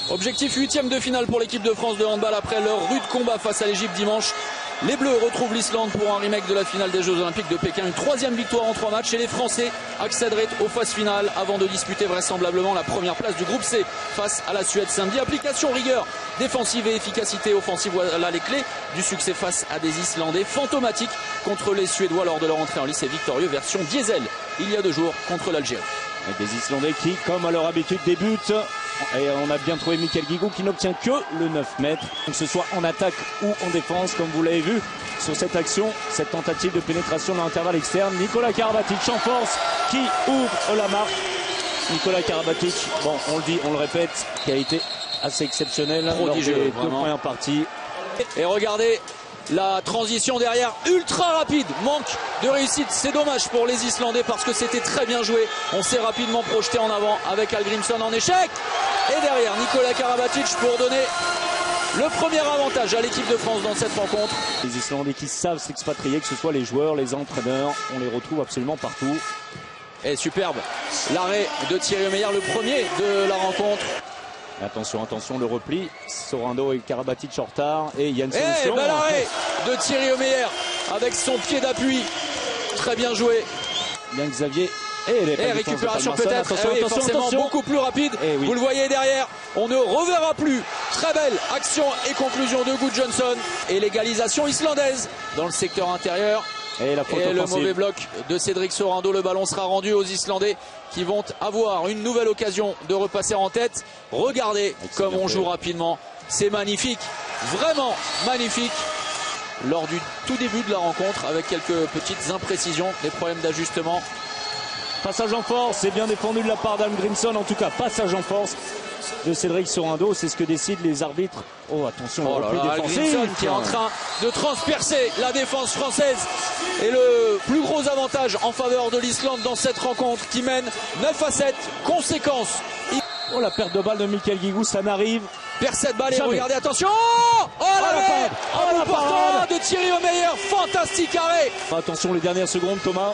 Objectif 8e de finale pour l'équipe de France de handball après leur rude combat face à l'Égypte dimanche. Les Bleus retrouvent l'Islande pour un remake de la finale des Jeux Olympiques de Pékin. Une 3e victoire en 3 matchs et les Français accéderaient aux phases finales avant de disputer vraisemblablement la première place du groupe C face à la Suède samedi. Application, rigueur défensive et efficacité offensive, voilà les clés du succès face à des Islandais fantomatiques contre les Suédois lors de leur entrée en lice et victorieux version diesel il y a 2 jours contre l'Algérie. Avec des Islandais qui, comme à leur habitude, débutent. Et on a bien trouvé Michael Guigou qui n'obtient que le 9 mètres. Que ce soit en attaque ou en défense, comme vous l'avez vu sur cette action, cette tentative de pénétration dans l'intervalle externe. Nicolas Karabatic en force qui ouvre la marque. Nicolas Karabatic, bon, on le dit, on le répète, qui a été assez exceptionnel lors des 2 premières parties. Et regardez la transition derrière, ultra rapide, manque de réussite, c'est dommage pour les Islandais parce que c'était très bien joué. On s'est rapidement projeté en avant avec Hallgrímsson en échec. Et derrière, Nicolas Karabatic pour donner le premier avantage à l'équipe de France dans cette rencontre. Les Islandais qui savent s'expatrier, que ce soit les joueurs, les entraîneurs, on les retrouve absolument partout. Et superbe, l'arrêt de Thierry Omeyer, le premier de la rencontre. Attention, attention, le repli. Sorando et Karabatic en retard. Et il y a une solution. Bel arrêt de Thierry Omeyer avec son pied d'appui. Très bien joué. Bien Xavier. Et récupération peut-être. Forcément attention. beaucoup plus rapide. Oui. Vous le voyez derrière. On ne reverra plus. Très belle action et conclusion de Gudjonsson. Et l'égalisation islandaise dans le secteur intérieur. Et le mauvais bloc de Cédric Sorando. Le ballon sera rendu aux Islandais qui vont avoir une nouvelle occasion de repasser en tête. Regardez comme on joue rapidement. C'est magnifique, vraiment magnifique. Lors du tout début de la rencontre, avec quelques petites imprécisions, des problèmes d'ajustement. Passage en force, c'est bien défendu de la part d'Hallgrímsson. En tout cas, passage en force de Cédric Sorando. C'est ce que décident les arbitres. Oh, attention, Hallgrímsson qui est en train de transpercer la défense française. Et le plus gros avantage en faveur de l'Islande dans cette rencontre qui mène 9-7. Conséquence. Oh, la perte de balle de Michael Guigou, ça n'arrive. Perd cette balle et jamais. Regardez, attention. Oh la parade de Thierry Omeyer. Fantastique arrêt. Attention les dernières secondes, Thomas.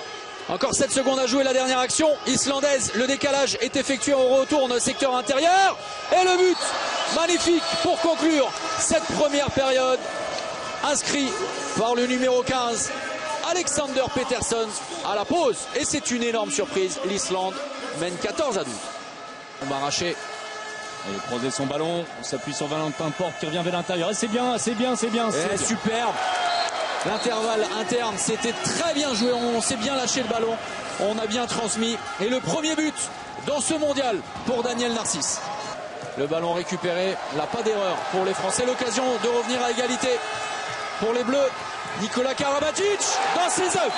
Encore 7 secondes à jouer la dernière action islandaise. Le décalage est effectué, on retourne au secteur intérieur. Et le but magnifique pour conclure cette première période. Inscrit par le numéro 15, Alexander Peterson à la pause. Et c'est une énorme surprise. L'Islande mène 14-12. On va arracher. Il a croisé son ballon. On s'appuie sur Valentin Porte qui revient vers l'intérieur. Et c'est bien. Superbe. L'intervalle interne, c'était très bien joué. On s'est bien lâché le ballon. On a bien transmis. Et le premier but dans ce mondial pour Daniel Narcisse. Le ballon récupéré. Là, pas d'erreur pour les Français. L'occasion de revenir à égalité pour les Bleus. Nicolas Karabatic dans ses œuvres.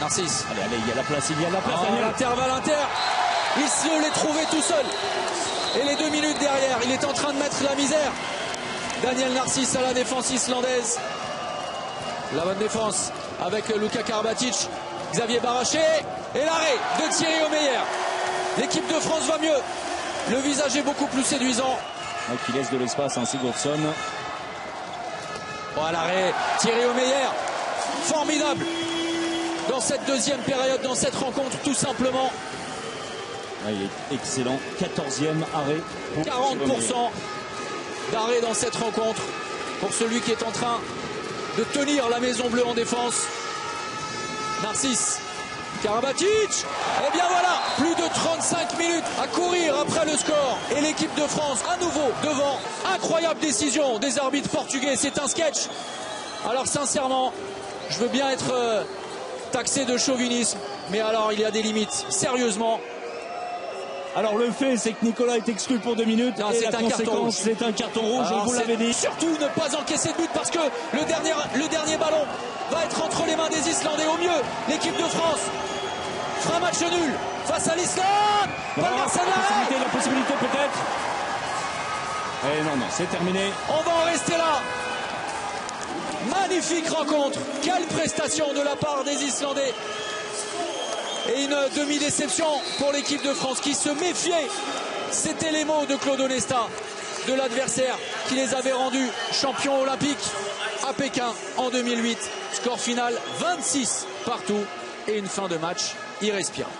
Narcisse. Allez, il y a la place. L'intervalle inter. Il se l'est trouvé tout seul. Et les 2 minutes derrière, il est en train de mettre la misère. Daniel Narcisse à la défense islandaise. La bonne défense avec Luka Karabatic. Xavier Baraché. Et l'arrêt de Thierry Omeyer. L'équipe de France va mieux. Le visage est beaucoup plus séduisant. Qui laisse de l'espace, Sigurdsson. Oh, l'arrêt, Thierry Omeyer. Formidable. Dans cette 2e période, dans cette rencontre, tout simplement. Il est excellent. 14e arrêt. 40% d'arrêt dans cette rencontre pour celui qui est en train de tenir la Maison Bleue en défense. Narcisse Karabatic. Et bien voilà, plus de 35 minutes à courir après le score. Et l'équipe de France à nouveau devant. Incroyable décision des arbitres portugais. C'est un sketch. Alors sincèrement, je veux bien être taxé de chauvinisme, mais alors il y a des limites. Sérieusement. Alors le fait, c'est que Nicolas est exclu pour 2 minutes. C'est un carton rouge. C'est un carton rouge, on vous l'avait dit. Surtout ne pas encaisser de but parce que le dernier ballon va être entre les mains des Islandais. Au mieux, l'équipe de France fera match nul face à l'Islande. La possibilité peut-être. Et non, c'est terminé. On va en rester là. Magnifique rencontre. Quelle prestation de la part des Islandais. Et une demi-déception pour l'équipe de France qui se méfiait. C'était les mots de Claude Onesta, de l'adversaire qui les avait rendus champions olympiques à Pékin en 2008. Score final 26 partout et une fin de match irrespirable.